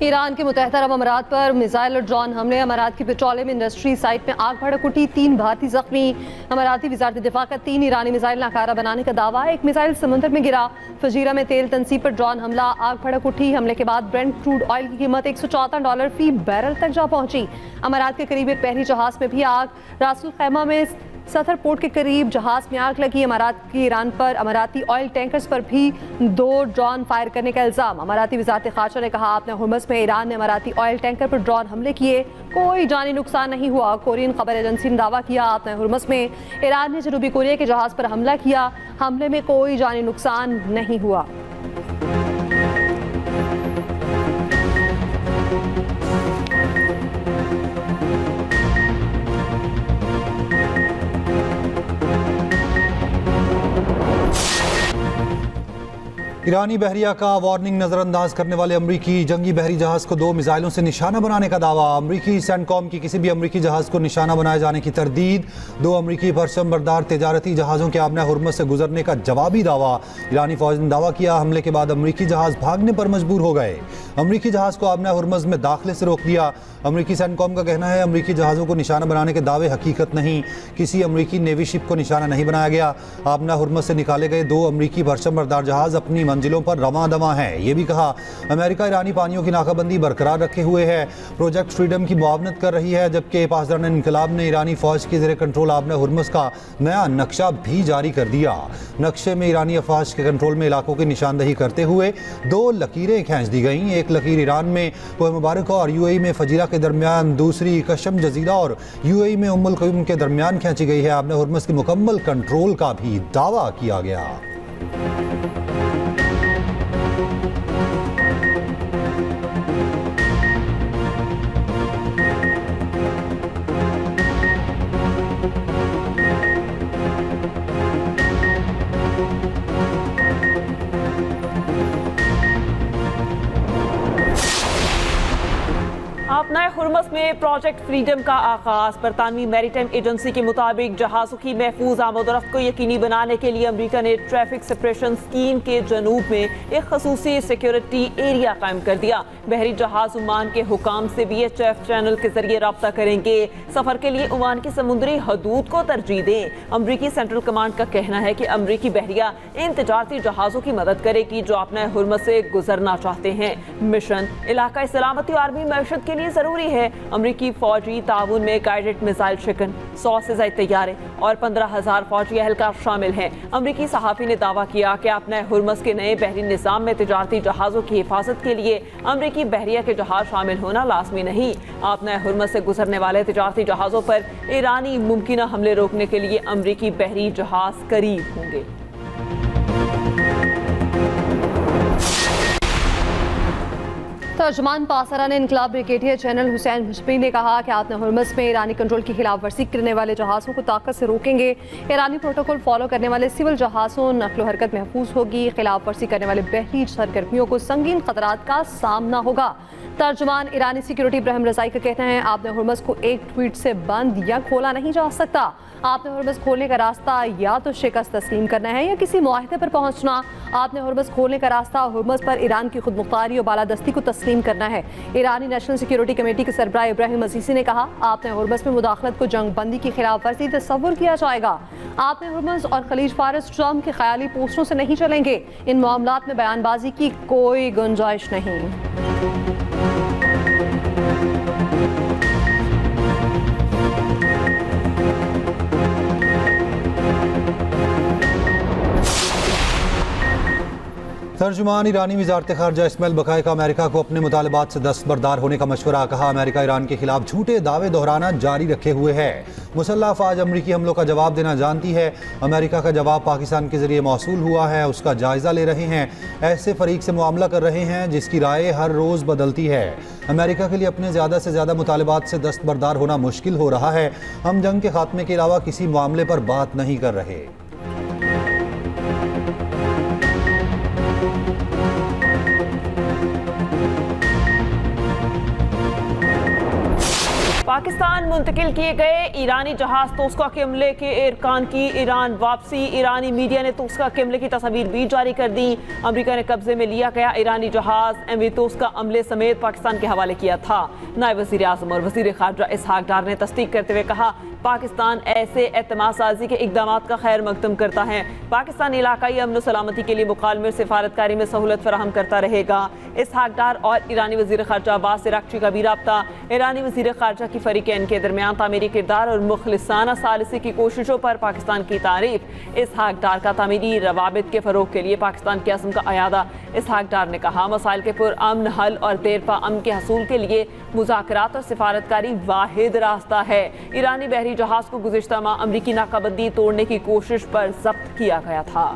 Iran के मुत्तहदा अरब अमारात पर मिसाइल और ड्रोन हमले। अमारात की पेट्रोलियम इंडस्ट्री साइट में आग भड़क उठी, 3 भारतीय जख्मी। अमाराती वजारत दिफा का 3 ईरानी मिसाइल नाकारा बनाने का दावा। एक मिसाइल समुद्र में गिरा। फजीरा में तेल तनसीब पर ड्रोन हमला, आग भड़क उठी। हमले के बाद ब्रेंट क्रूड ऑयल की कीमत $114 फी बैरल तक जा पहुंची। अमारात के करीब एक बहरी जहाज में भी आग। रासुल खैमा में सथर पोर्ट के करीब जहाज में आग लगी। अमारात की ईरान पर अमाराती ऑयल टैंकर्स पर भी 2 ड्रोन फायर करने का इल्जाम। अमाराती वजारत खारजा ने कहा, आपने हुर्मुज़ में ईरान ने अमाराती ऑयल टैंकर पर ड्रोन हमले किए, कोई जानी नुकसान नहीं हुआ। कोरियन खबर एजेंसी ने दावा किया, आपने हुर्मुज़ में ईरान ने जनूबी कोरिया के जहाज पर हमला किया, हमले में कोई जानी नुकसान नहीं हुआ। ईरानी बहरिया का वार्निंग नजरअंदाज करने वाले अमरीकी जंगी बहरी जहाज को 2 मिसाइलों से निशाना बनाने का दावा। अमरीकी सेंटकॉम की किसी भी अमरीकी जहाज को निशाना बनाए जाने की तरदीद। 2 अमरीकी परचम बरदार तिजारती जहाज़ों के आबना हुर्मुज़ से गुजरने का जवाबी दावा। ईरानी फौज ने दावा किया, हमले के बाद अमरीकी जहाज भागने पर मजबूर हो गए। अमरीकी जहाज को आबना हुर्मुज़ में दाखिले से रोक दिया। अमरीकी सेंटकॉम का कहना है, अमरीकी जहाज़ों को निशाना बनाने के दावे हकीकत नहीं, किसी अमरीकी नेवी शिप को निशाना नहीं बनाया गया। आबना हुर्मुज़ से निकाले गए 2 अमरीकी परचम बरदार जहाज अपनी मंजिलों पर रवां-दवां है। ये भी कहा, अमेरिका ईरानी पानियों की नाकाबंदी बरकरार रखे हुए है, प्रोजेक्ट फ्रीडम की मुआवनत कर रही है, जबकि पासदारान इनकलाब ने ईरानी फौज के ज़ेरे कंट्रोल आबना हुर्मुज़ का नया नक्शा भी जारी कर दिया। नक्शे में ईरानी अफवाज के कंट्रोल में इलाकों की निशानदही करते हुए 2 लकीरें खींच दी गईं। एक लकीर ईरान में कोह मुबारक और यूएई में फजीरा के दरमियान, दूसरी कशम जजीरा और यूएई में उम्मुल क़ुयम के दरमियान खींची गई है। आबना हुर्मुज़ के मुकम्मल कंट्रोल का भी दावा किया गया। अपना हुर्मुज़ में प्रोजेक्ट फ्रीडम का आगाज। बरतानवी मैरीटाइम एजेंसी के मुताबिक जहाज़ों की महफूज आमदोरफ्त को यकीनी बनाने के लिए अमरीका ने ट्रैफिक सेपरेशन स्कीम के जनूब में एक खसूसी सिक्योरिटी एरिया कायम कर दिया। बहरी जहाज ओमान के हुकाम से BHF चैनल के जरिए रब्ता करेंगे। सफर के लिए ओमान की समुद्री हदूद को तरजीह दें। अमरीकी सेंट्रल कमांड का कहना है कि अमरीकी बहरिया इन तजारती जहाज़ों की मदद करेगी जो अपने हुर्मुज़ से गुजरना चाहते हैं। मिशन इलाका सलामती और आर्मी मैशत के लिए जरूरी है। अमरीकी फौजी ताउन में गाइडेड मिसाइल शिकन, 100 से ज्यादा तैयारे और 15,000 फौजी एहलकार शामिल हैं। अमरीकी सहाफ़ी ने दावा किया कि अपने हुर्मुज़ के नए बहरी निज़ाम में तजारती जहाज़ों की हिफाजत के लिए अमरीकी बहरिया के जहाज शामिल होना लाजमी नहीं। अपने हुर्मुज़ से गुजरने वाले तजारती जहाज़ों पर ईरानी मुमकिन हमले रोकने के लिए अमरीकी बहरी जहाज करीब होंगे। तर्जुमान पासरान इनकलाब ब्रिगेडियर जनरल हुसैन मुशफी ने कहा कि आपने हुर्मुज़ में ईरानी कंट्रोल की खिलाफ वर्जी करने वाले जहाज़ों को ताकत से रोकेंगे। ईरानी प्रोटोकॉल फॉलो करने वाले सिविल जहाज़ों नकलो हरकत महफूज होगी। खिलाफ वर्जी करने वाले बहरी सरगर्मियों को संगीन खतरात का सामना होगा। तर्जुमान ईरानी सिक्योरिटी इब्राहिम रज़ाई का कहना है, आपने हुर्मुज़ को एक ट्वीट से बंद या खोला नहीं जा सकता। आपने हुर्मुज़ खोलने का रास्ता या तो शिकस्त तस्लीम करना है या किसी मुआहदे पर पहुंचना। आपने हुर्मुज़ खोलने का रास्ता हुर्मुज़ पर ईरान की खुदमुख्तारी और बालादस्ती को तस्लीम करना है। ईरानी नेशनल सिक्योरिटी कमेटी के सरबराह इब्राहिम अजीज़ी ने कहा, आपने हुर्मुज़ में मुदाखलत को जंग बंदी की खिलाफ वर्जी तस्वुर किया जाएगा। आपने हुर्मुज़ और खलीज फारस ट्रम्प के ख्याली पोस्टों से नहीं चलेंगे। इन मामलात में बयानबाजी की कोई गुंजाइश नहीं। तर्जुमान ईरानी वजारत खारजा इस्माइल बकाई का अमेरिका को अपने मुतालबात से दस्तबरदार होने का मशवरा। कहा, अमेरिका ईरान के खिलाफ झूठे दावे दोहराना जारी रखे हुए है। मुसल्लह अफवाज अमरीकी हमलों का जवाब देना जानती है। अमेरिका का जवाब पाकिस्तान के जरिए मौसूल हुआ है, उसका जायजा ले रहे हैं। ऐसे फरीक से मुआमला कर रहे हैं जिसकी राय हर रोज़ बदलती है। अमेरिका के लिए अपने ज़्यादा से ज़्यादा मुतालबात से दस्तबरदार होना मुश्किल हो रहा है। हम जंग के खात्मे के अलावा किसी मामले पर बात नहीं कर रहे। पाकिस्तान मुंतकिल किए गए ईरानी जहाज तोस्का के हमले के एरकान की ईरान वापसी। ईरानी मीडिया ने तोस्का के हमले की तस्वीर भी जारी कर दी। अमेरिका ने कब्जे में लिया गया ईरानी जहाज एमवी तोस्का हमले समेत पाकिस्तान के हवाले किया था। नायब वज़ीर आज़म और वज़ीर ख़ारजा इसहाक डार ने तस्दीक करते हुए कहा, पाकिस्तान ऐसे एतमाद साजी के इक़दाम का खैर मकदम करता है। पाकिस्तान इलाकाई अमन सलामती के लिए मुकालमे सिफारतकारी में सहूलत फराहम करता रहेगा। इसहाक डार और ईरानी वज़ीर ख़ारजा अब्बास अराग़ची का भी राब्ता। ईरानी वज़ीर ख़ारजा की फ़रीक़ैन के दरमियान तामीरी किरदार और मुखलिसाना सालिसी की कोशिशों पर पाकिस्तान की तारीफ। इसहाक डार का तामीरी रवाबित के फ़रोग़ के लिए पाकिस्तान के अज़्म का अयादा। इसहाक डार ने कहा, मसाइल के पुरअमन हल और देरपा अमन के हसूल के लिए मुज़ाकरात और सिफारतकारी वाहिद रास्ता है। ईरानी बहरी जहाज को गुज़िश्ता माह अमरीकी नाकाबंदी तोड़ने की कोशिश पर जब्त किया गया था।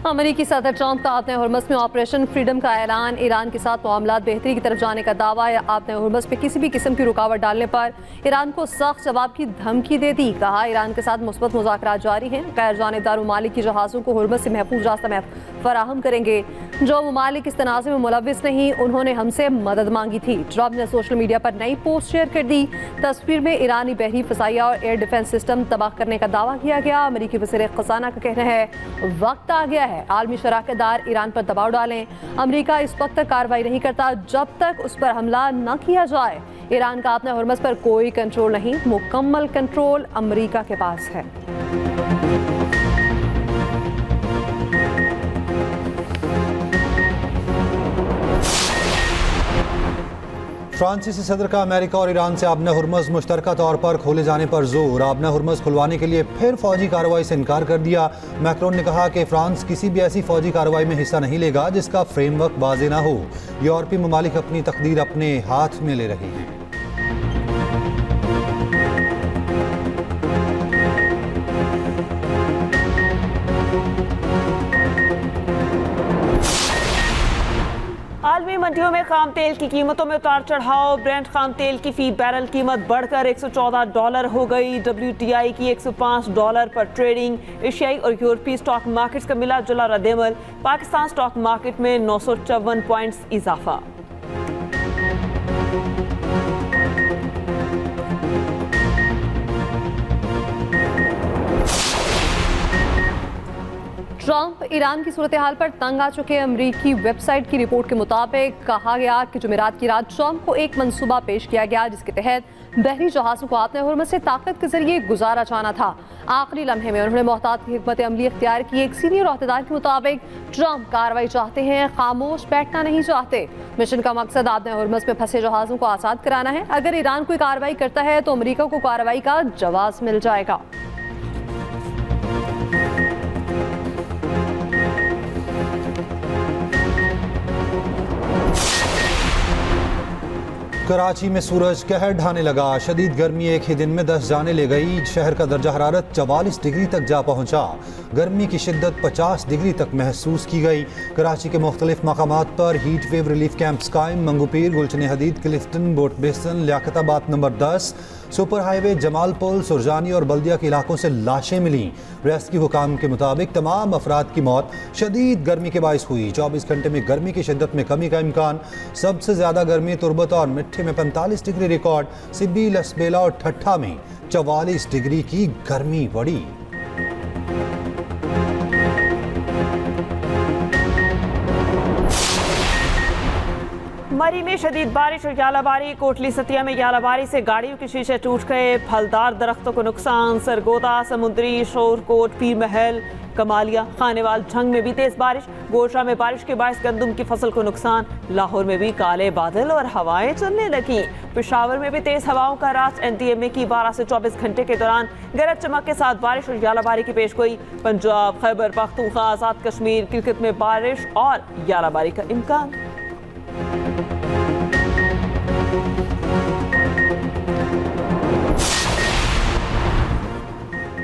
अमेरिकी सदर ट्रंप का आपने हुर्मस में ऑपरेशन फ्रीडम का ऐलान। ईरान के साथ मामलात बेहतरी की तरफ जाने का दावा। आपने हुर्मस में किसी भी किस्म की रुकावट डालने पर ईरान को सख्त जवाब की धमकी दे दी। कहा, ईरान के साथ मुस्बत मुज़ाकरात जारी हैं। गैर जानिबदार ममालिक की जहाज़ों को हुर्मस से महफूज रास्ता फराहम करेंगे। जो ममालिक इस तनाज़े में मुलविस नहीं, उन्होंने हमसे मदद मांगी थी। ट्रंप ने सोशल मीडिया पर नई पोस्ट शेयर कर दी। तस्वीर में ईरानी बहरी फसाइया और एयर डिफेंस सिस्टम तबाह करने का दावा किया गया। अमेरिकी वज़ीर ख़ज़ाना का कहना है, वक्त आ गया है आलमी शराकतदार ईरान पर दबाव डालें। अमेरिका इस वक्त तक कार्रवाई नहीं करता जब तक उस पर हमला न किया जाए। ईरान का अपने हुर्मस पर कोई कंट्रोल नहीं, मुकम्मल कंट्रोल अमेरिका के पास है। फ्रांसीसी सदर का अमेरिका और ईरान से आबना हुर्मस मुश्तरका तौर पर खोले जाने पर जोर। आबना हुर्मस खुलवाने के लिए फिर फौजी कार्रवाई से इनकार कर दिया। मैक्रोन ने कहा कि फ्रांस किसी भी ऐसी फौजी कार्रवाई में हिस्सा नहीं लेगा जिसका फ्रेमवर्क वाज़ेह ना हो। यूरोपीय ममालिक अपनी तकदीर अपने हाथ में ले रहे हैं। आलमी मंडियों में खाम तेल की कीमतों में उतार चढ़ाव। ब्रेंट खाम तेल की फी बैरल कीमत बढ़कर $114 हो गई। WTI की $105 पर ट्रेडिंग। एशियाई और यूरोपीय स्टॉक मार्केट्स का मिला जुला रद्द-ए-अमल। पाकिस्तान स्टॉक मार्केट में 954 पॉइंट्स इजाफा। ट्रंप ईरान की सूरत हाल पर तंग आ चुके। अमरीकी वेबसाइट की रिपोर्ट के मुताबिक कहा गया कि जुमेरात की रात ट्रंप को एक मंसूबा पेश किया गया जिसके तहत बहरी जहाज़ों को आपने हुर्मस से ताकत के जरिए गुजारा जाना था। आखिरी लम्हे में उन्होंने मोहतात की हिकमत अमली इख्तियार की। एक सीनियर अहदेदार के मुताबिक ट्रंप कार्रवाई चाहते हैं, खामोश बैठना नहीं चाहते। मिशन का मकसद आपने हुर्मस में फंसे जहाज़ों को आज़ाद कराना है। अगर ईरान कोई कार्रवाई करता है तो अमरीका को कार्रवाई का जवाब मिल जाएगा। कराची में सूरज कहर ढाने लगा। शदीद गर्मी एक ही दिन में 10 जाने ले गई। शहर का दर्जा हरारत 44 डिग्री तक जा पहुंचा। गर्मी की शिद्दत 50 डिग्री तक महसूस की गई। कराची के मुख्तलिफ मकामात पर हीट वेव रिलीफ कैंप्स कायम। मंगूपीर, गुलशन हदीद, क्लिफ्टन, बोट बेसन, Liaquatabad number 10, super highway, Jamalpur, Surjani और बल्दिया के इलाकों से लाशें मिली। रेस्क्यू हुकाम के मुताबिक तमाम अफराद की मौत शदीद गर्मी के बाइस हुई। 24 घंटे में गर्मी की शिद्दत में कमी का इम्कान। सबसे ज्यादा गर्मी तुरबत और मिट्ठे में 45 डिग्री रिकॉर्ड। सिब्बी, लसबेला और ठट्ठा में 44 डिग्री की गर्मी बढ़ी। मरी में शदीद बारिश और यालाबारी। कोटली सतिया में यालाबारी से गाड़ियों के शीशे टूट गए। फलदार दरख्तों को नुकसान। सरगोदा, समुद्री, शोरकोट, पीर महल, कमालिया, खानेवाल, झंग में भी तेज बारिश। गोशा में बारिश के बायस गंदम की फसल को नुकसान। लाहौर में भी काले बादल और हवाएं चलने लगी। पेशावर में भी तेज हवाओं का राज। NTMA की 12 से 24 घंटे के दौरान गरज चमक के साथ बारिश और यालाबारी की पेशगोई। पंजाब, खैबर पख्तूनख्वा, आजाद कश्मीर, क्रिकेट में बारिश और यालाबारी का इम्कान।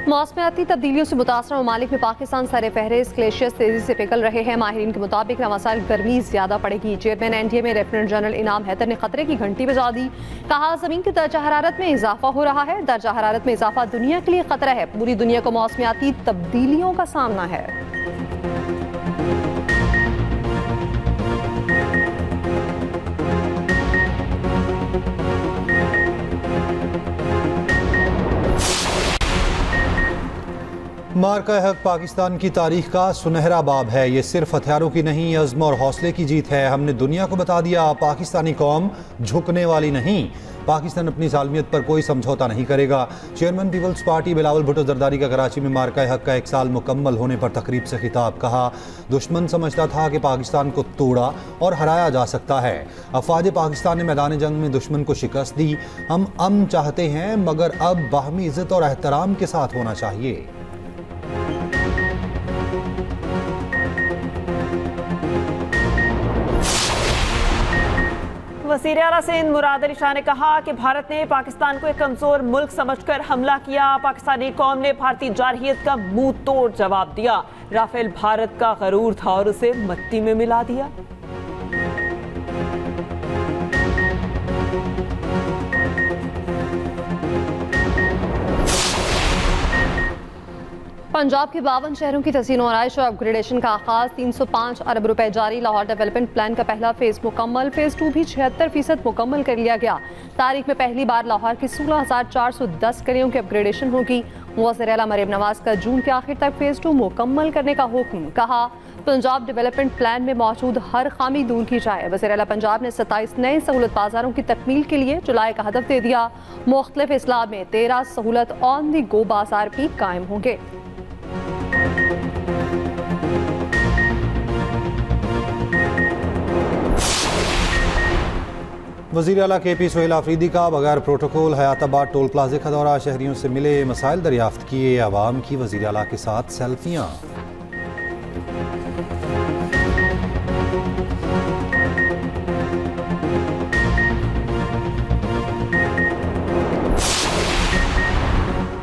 मौसमियाती तब्दीलियों से मुतासर ममालिक में पाकिस्तान सर फहरिस्त, ग्लेशियर्स तेजी से पिघल रहे हैं। माहिरीन के मुताबिक रवासाल गर्मी ज्यादा पड़ेगी। चेयरमैन NTA में लेफ्टिनेंट जनरल इनाम हैदर ने खतरे की घंटी बजा दी। कहा, जमीन की दर्जा हरारत में इजाफा हो रहा है। दर्जा हरारत में इजाफा दुनिया के लिए खतरा है। पूरी दुनिया को मौसमियाती तब्दीलियों का सामना है। मार्का हक पाकिस्तान की तारीख का सुनहरा बाब है। ये सिर्फ हथियारों की नहीं, अज़्म और हौसले की जीत है। हमने दुनिया को बता दिया, पाकिस्तानी कौम झुकने वाली नहीं। पाकिस्तान अपनी सालमियत पर कोई समझौता नहीं करेगा। चेयरमैन पीपल्स पार्टी बिलावल भुट्टो जरदारी का कराची में मार्का हक का 1 साल मुकम्मल होने पर तकरीब से खिताब। कहा, दुश्मन समझता था कि पाकिस्तान को तोड़ा और हराया जा सकता है। अफवाज पाकिस्तान ने मैदान जंग में दुश्मन को शिकस्त दी। हम अमन चाहते हैं, मगर अब बाहमी इज्जत और एहतराम के साथ होना चाहिए। वज़ीर आला सिंध मुराद अली शाह ने कहा कि भारत ने पाकिस्तान को एक कमजोर मुल्क समझकर हमला किया। पाकिस्तानी कौम ने भारतीय जारहियत का मुंह तोड़ जवाब दिया। राफेल भारत का गरूर था और उसे मट्टी में मिला दिया। पंजाब के 52 शहरों की तहसीन और आइश और अपग्रेडेशन का आगाज। 305 अरब रुपए जारी। लाहौर डेवलपमेंट प्लान का पहला फेज मुकम्मल। फेज 2 भी 76% मुकम्मल कर लिया गया। तारीख में पहली बार लाहौर की 16,410 गलियों की अपग्रेडेशन होगी। वज़ीर आला मरीम नवाज का जून के आखिर तक फेज 2 मुकम्मल करने का हुक्म। कहा, पंजाब डेवलपमेंट प्लान में मौजूद हर खामी दूर की जाए। वज़ीर आला पंजाब ने 27 नए सहूलत बाजारों की तकमील के लिए जुलाई का हदफ दे दिया। मुख्तलिफ इस्लाह में 13 सहूलत ऑन दी गो बाजार भी कायम होंगे। वज़ीर आला KP सोहेल आफरीदी का बगैर प्रोटोकॉल हयाताबाद टोल प्लाजे का दौरा। शहरियों से मिले, मसाइल दरियाफ्त किए। आवाम की वज़ीर आला के साथ सेल्फियाँ।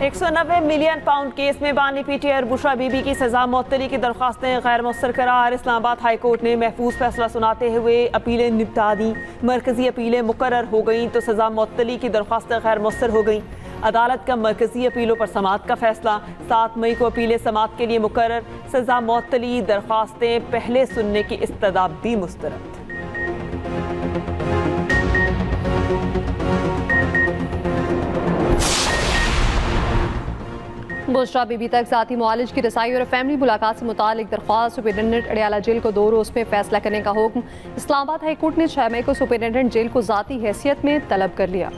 £190 मिलियन केस में बानी PTI और बुशरा बीबी की सजा मुअत्तली की दरख्वास्तें गैर मुअस्सर करार। इस्लामाबाद हाई कोर्ट ने महफूज फैसला सुनाते हुए अपीलें निपटा दी। मरकजी अपीलें मुकर्रर हो गईं तो सजा मुअत्तली की दरख्वास्तें गैर मुअस्सर हो गईं। अदालत का मरकजी अपीलों पर समाअत का फैसला। 7 मई को अपीलें समाअत के लिए मुकर्रर। सजा मुअत्तली दरख्वास्तें पहले सुनने की इस्तदा भी मुस्तरद। बुशरा बीबी तक ज़ाती मुआलिज की रसाई और फैमिली मुलाकात से मुतालिक दरख्वास्त। सुपरिटेंडेंट अडियाला जेल को 2 रोज़ में फैसला करने का हुक्म। इस्लामाबाद हाई कोर्ट ने 6 मई को सुपरिटेंडेंट जेल को ज़ाती हैसियत में तलब कर लिया।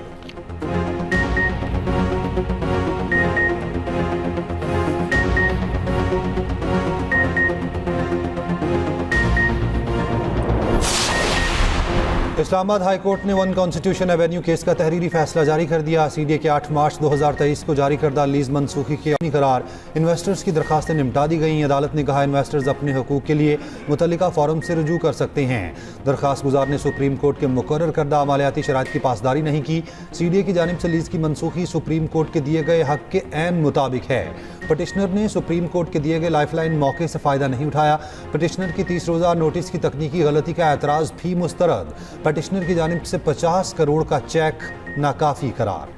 इस्लामाबाद हाई कोर्ट ने 1 कॉन्स्टिट्यूशन एवेन्यू केस का तहरीरी फैसला जारी कर दिया। CDA के 8 मार्च 2023 को जारी करदा लीज मनसूखी के करार। इन्वेस्टर्स की दरखास्तें निपटा दी गई। अदालत ने कहा, इन्वेस्टर्स अपने हकूक़ के लिए मुतल्लिका फोरम से रुजू कर सकते हैं। दरखास्त गुजार ने सुप्रीम कोर्ट के मुकर्रर करदा मालियाती शराइत की पासदारी नहीं की। CDA की जानिब से लीज की मनसूखी सुप्रीम कोर्ट के दिए गए हक के ऐन मुताबिक है। पटिशनर ने सुप्रीम कोर्ट के दिए गए लाइफलाइन मौके से फ़ायदा नहीं उठाया। पटिशनर की 30 रोज़ा नोटिस की तकनीकी गलती का एतराज़ भी मुस्तरद। पटिशनर की जानिब से 50 करोड़ का चेक नाकाफी करार।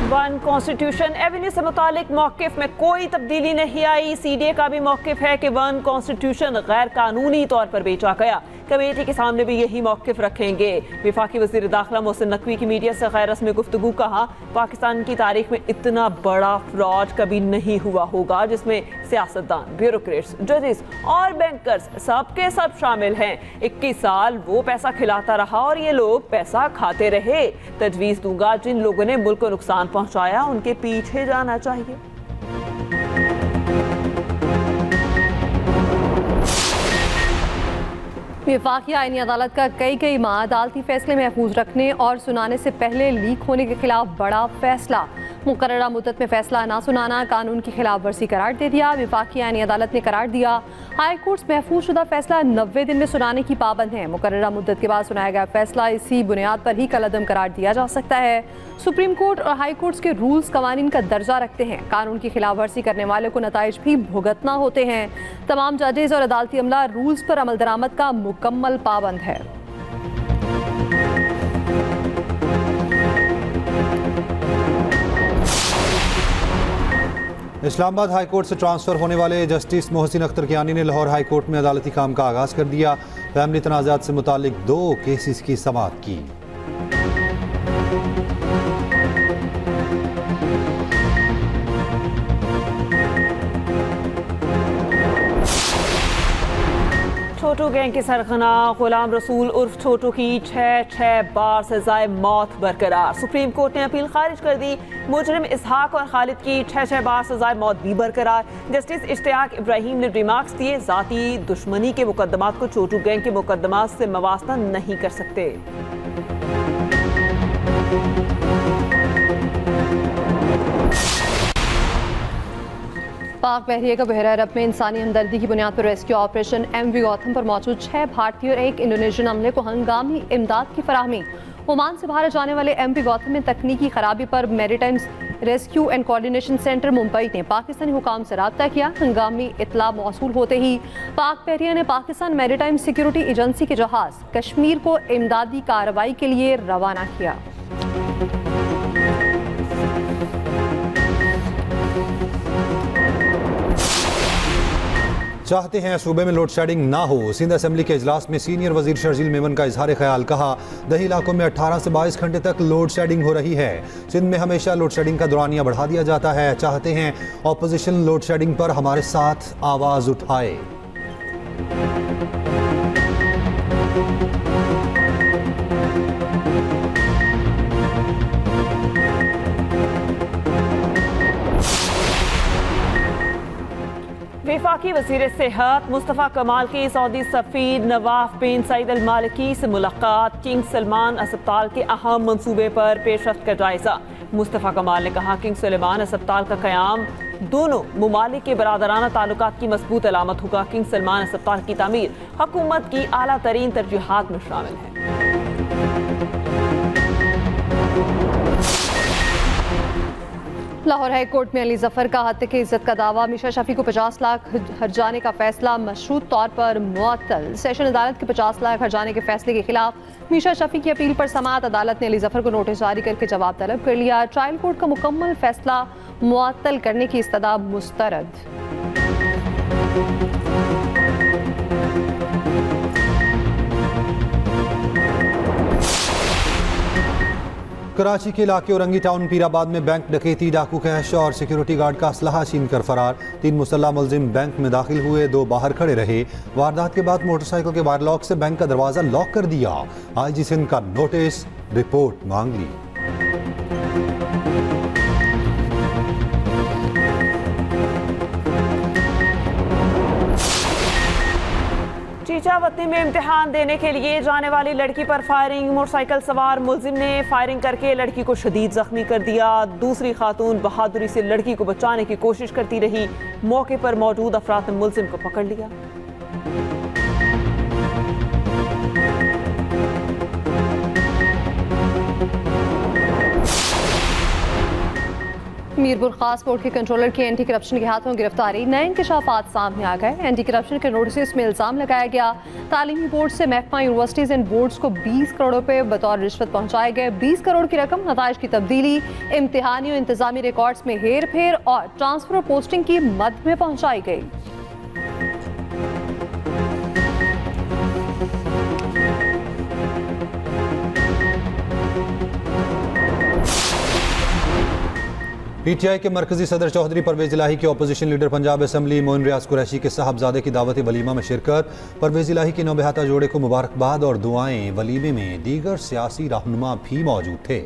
वन कॉन्स्टिट्यूशन एवेन्यू से मुतालिक मौक़िफ़ में कोई तब्दीली नहीं आई। CDA का भी मौक़िफ़ है कि 1 कॉन्स्टिट्यूशन गैर कानूनी तौर पर बेचा गया। कमेटी के सामने भी यही मौक़िफ़ रखेंगे। वफाकी वज़ीर दाखिला मोहसिन नकवी की मीडिया से गैर रस्मी गुफ्तगू। कहा, पाकिस्तान की तारीख में इतना बड़ा फ्रॉड कभी नहीं हुआ होगा जिसमें सियासतदान, ब्यूरोक्रेट्स, जजेस और बैंकर्स सबके सब शामिल हैं। 21 साल वो पैसा खिलाता रहा और ये लोग पैसा खाते रहे। तजवीज़ दूंगा, जिन लोगों ने मुल्क को नुकसान पहुंचाया उनके पीछे जाना चाहिए। वफाकी आईनी अदालत का कई माह अदालती फैसले महफूज रखने और सुनाने से पहले लीक होने के खिलाफ बड़ा फैसला। मुकर्ररा मुद्दत में फैसला ना सुनाना कानून की खिलाफ वर्जी करार दे दिया। वफाकी आईनी अदालत ने करार दिया हाई कोर्ट महफूज शुदा फैसला 90 दिन में सुनाने की पाबंद है। मुकर्ररा मुद्दत के बाद सुनाया गया फैसला इसी बुनियाद पर ही कलअदम करार दिया जा सकता है। सुप्रीम कोर्ट और हाई कोर्ट के रूल्स कवानीन का दर्जा रखते हैं। कानून की खिलाफ वर्जी करने वाले को नताइज भी भुगतना होते हैं। तमाम जजेस और अदालती अमला रूल्स पर अमल दरामद का मुकम्मल पाबंद है। इस्लामाबाद हाई कोर्ट से ट्रांसफर होने वाले जस्टिस मोहसिन अख्तर कियानी ने लाहौर हाई कोर्ट में अदालती काम का आगाज कर दिया। फैमिली तनाज़ात से मुतालिक 2 केसेस की समाअत की। छोटू गैंग के सरगना गुलाम रसूल उर्फ छोटू की 6 बार सजाए मौत बरकरार। सुप्रीम कोर्ट ने अपील खारिज कर दी। मुजरिम इसहाक और खालिद की 6 बार सजाए मौत भी बरकरार। जस्टिस इश्तियाक इब्राहिम ने रिमार्क्स दिए जाती दुश्मनी के मुकदमात को छोटू गैंग के मुकदमात से मवास्ता नहीं कर सकते। पाक बहरिया का बहरा अरब में इंसानी हमदर्दी की बुनियाद पर रेस्क्यू ऑपरेशन MV गौतम पर मौजूद 6 भारतीय और 1 इंडोनेशियन अमले को हंगामी इमदाद की फराहमी। ओमान से बाहर जाने वाले MV गौतम में तकनीकी खराबी पर maritime rescue and coordination centre Mumbai ने पाकिस्तानी हुकाम से रब्ता किया। हंगामी इतला मौसूल होते ही पाक बहरिया ने पाकिस्तान मैरीटाइम सिक्योरिटी एजेंसी के जहाज कश्मीर को इमदादी कार्रवाई के लिए रवाना किया। चाहते हैं सूबे में लोड शेडिंग ना हो। सिंध असेंबली के इजलास में सीनियर वजीर शर्जील मेमन का इजहार ख्याल। कहा दही इलाकों में 18 से 22 घंटे तक लोड शेडिंग हो रही है। सिंध में हमेशा लोड शेडिंग का दौरानिया बढ़ा दिया जाता है। चाहते हैं ऑपोजिशन लोड शेडिंग पर हमारे साथ आवाज उठाए। वफाकी वज़ीर सेहत मुस्तफ़ा कमाल की सऊदी सफ़ीर नवाफ बिन सईद अल मालिकी से मुलाकात। किंग सलमान अस्पताल के अहम मंसूबे पर पेशरफ्त का जायजा। मुस्तफ़ा कमाल ने कहा किंग सलमान अस्पताल का क़याम दोनों मुमालिक के बरादराना ताल्लुकात की मजबूत अलामत होगा। किंग सलमान अस्पताल की तामीर हुकूमत की आला तरीन तरजीहात में शामिल है। लाहौर हाई कोर्ट में अली जफर का हत्या की इज्जत का दावा। मीशा शफी को 50 लाख हर्जाने का फैसला मशरूत तौर पर मुअत्तल। सेशन अदालत के 50 लाख हर्जाने के फैसले के खिलाफ मीशा शफी की अपील पर समाअत अदालत ने अली जफर को नोटिस जारी करके जवाब तलब कर लिया। ट्रायल कोर्ट का मुकम्मल फैसला मुअत्तल करने की इस्तदा मुस्तरद। कराची के इलाके औरंगी टाउन पीराबाद में बैंक डकैती, डाकू कैश और सिक्योरिटी गार्ड का असलहा छीन कर फरार। 3 मुसल्लह मुलजिम बैंक में दाखिल हुए, 2 बाहर खड़े रहे। वारदात के बाद मोटरसाइकिल के वायर लॉक से बैंक का दरवाजा लॉक कर दिया। IG सिंध का नोटिस, रिपोर्ट मांग ली। चीचावती में इम्तिहान देने के लिए जाने वाली लड़की पर फायरिंग। मोटरसाइकिल सवार मुलजिम ने फायरिंग करके लड़की को शदीद जख्मी कर दिया। दूसरी खातून बहादुरी से लड़की को बचाने की कोशिश करती रही। मौके पर मौजूद अफराद ने मुलजिम को पकड़ लिया। मीरपुर खास बोर्ड के कंट्रोलर की एंटी करप्शन के हाथों गिरफ्तारी। नए इंकशाफात सामने आ गए। एंटी करप्शन के नोटिस में इल्जाम लगाया गया तालीमी बोर्ड से महकमा यूनिवर्सिटीज एंड बोर्ड्स को 20 करोड़ रुपए बतौर रिश्वत पहुंचाए गए। 20 करोड़ की रकम नताइज की तब्दीली, इम्तिहानी और इंतजामी रिकॉर्ड्स में हेर फेर और ट्रांसफर और पोस्टिंग की मद में पहुंचाई गई। PTI के मरकजी सदर चौधरी परवेज इलाही के opposition leader Punjab assembly Moin Riaz Qureshi के साहबजादे की दावत वलीमा में शिरकत। परवेज इलाही के नौबहाता जोड़े को मुबारकबाद और दुआएं। वलीमे में दीगर सियासी रहनुमा भी मौजूद थे।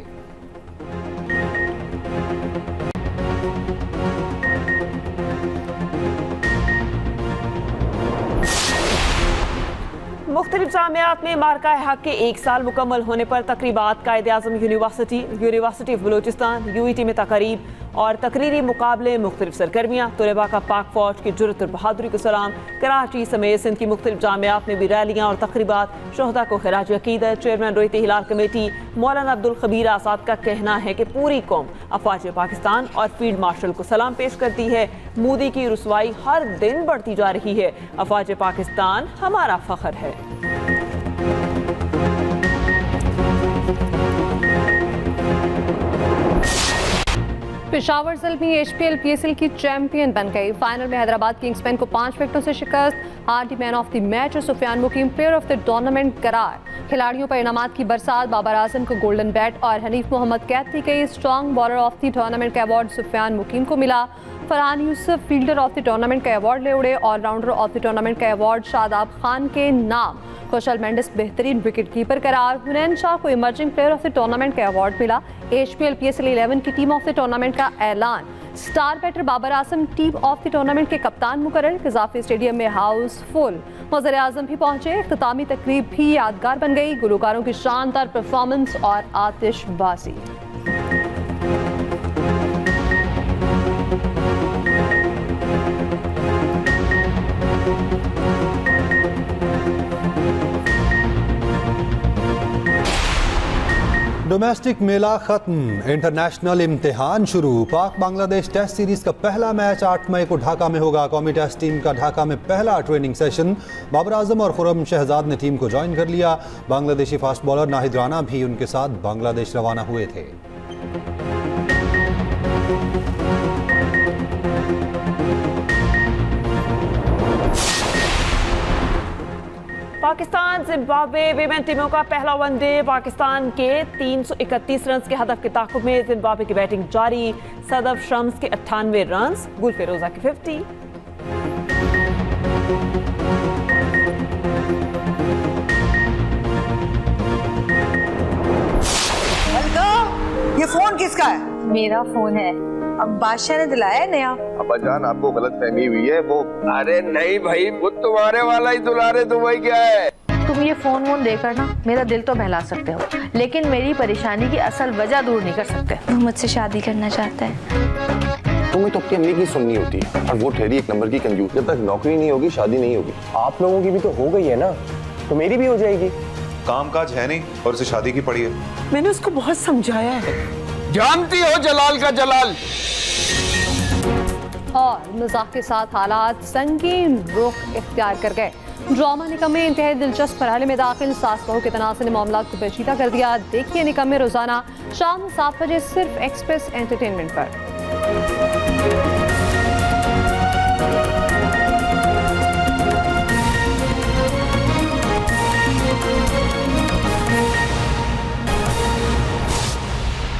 मुख्तलिफ मुख्तलिफ जामियात में मार्का हक के 1 साल मुकम्मल होने पर तकरीबात Quaid-e-Azam university of Balochistan UET में तकरीब और तकरीरी मुकाबले मुख्तलिफ सरगर्मियाँ, तलबा का पाक फौज की जुर्रत और बहादुरी को सलाम। कराची समेत सिंध की मुख्तलिफ जामियात में भी रैलियाँ और तकरीबात। शोहदा को खिराज अकीदत। चेयरमैन रोयते हिलाल कमेटी मौलाना अब्दुल खबीर आज़ाद का कहना है कि पूरी कौम अफवाज पाकिस्तान और फील्ड मार्शल को सलाम पेश करती है। मोदी की रुसवाई हर दिन बढ़ती जा रही है। अफवाज पाकिस्तान हमारा फख्र है। पेशावर ज़ल्मी HPL PSL की चैंपियन बन गई। फाइनल में हैदराबाद किंग्समैन को 5 विकेटों से शिकस्त। Hardy man of the match और सुफियान मुकीम प्लेयर ऑफ द टूर्नामेंट करार। खिलाड़ियों पर इनामात की बरसात। बाबर आजम को गोल्डन बैट और हनीफ मोहम्मद कैद की गई। Strong bowler of the tournament का अवार्ड सुफियान मुकीम को मिला। Farhan Yusuf fielder of the tournament का अवार्ड ले उड़े। ऑलराउंडर ऑफ द टूर्नामेंट का अवार्ड शादाब खान के नाम। कौशल मेंडिस बेहतरीन विकेट कीपर करार। हुनैन शाह को emerging player of the tournament का अवार्ड मिला। HPL PSL 11 की टीम ऑफ द टूर्नामेंट का ऐलान। Star batter Babar Azam team of the tournament के कप्तान मुकर्रर। कज़ाफ़ी स्टेडियम में हाउस फुल। वज़ीर आज़म भी पहुंचे। इख्तितामी तकरीब भी यादगार बन गई। गुलकारों की शानदार परफॉर्मेंस और आतिशबाजी। डोमेस्टिक मेला खत्म, इंटरनेशनल इम्तिहान शुरू। पाक बांग्लादेश टेस्ट सीरीज का पहला मैच 8 मई को ढाका में होगा। कौमी टेस्ट टीम का ढाका में पहला ट्रेनिंग सेशन। बाबर आजम और खुर्रम शहजाद ने टीम को ज्वाइन कर लिया। बांग्लादेशी फास्ट बॉलर नाहिद राना भी उनके साथ बांग्लादेश रवाना हुए थे। पाकिस्तान जिम्बाब्वे विमेन टीमों का पहला वनडे। पाकिस्तान के 331 रन के हदफ के ताक़ुब में जिम्बाब्वे की बैटिंग जारी। सदफ शम्स के 98 रन, गुल फिरोजा के 50। ये फोन किसका है? मेरा फोन है। अब बादशाह ने दिलाया है नया। अब्बा जान आपको गलत फहमी हुई है। वो अरे नहीं भाई, वो तुम्हारे वाला ही दुलारे दुबई क्या है। तुम ये फोन वोन देकर ना मेरा दिल तो बहला सकते हो, लेकिन मेरी परेशानी की असल वजह दूर नहीं कर सकते। वो मुझसे शादी करना चाहता है। तुम्हें तो अपनी अम्मी की सुननी होती है, और वो ठहरी एक नंबर की कंजूस। जब तक नौकरी नहीं होगी शादी नहीं होगी। आप लोगों की भी तो हो गई है ना, तो मेरी भी हो जाएगी। काम काज है नहीं और उसे शादी की पड़ी है। मैंने उसको बहुत समझाया है। जानती हो जलाल का जलाल। और मजाक के साथ हालात संगीन रुख इख्तियार कर गए। ड्रामा निकम्मे इंतहाई दिलचस्प मरहले में दाखिल। सास बहू के तनाज़ ने मामला को पेचीदा कर दिया। देखिए निकम्मे रोजाना शाम 7 बजे सिर्फ एक्सप्रेस एंटरटेनमेंट पर।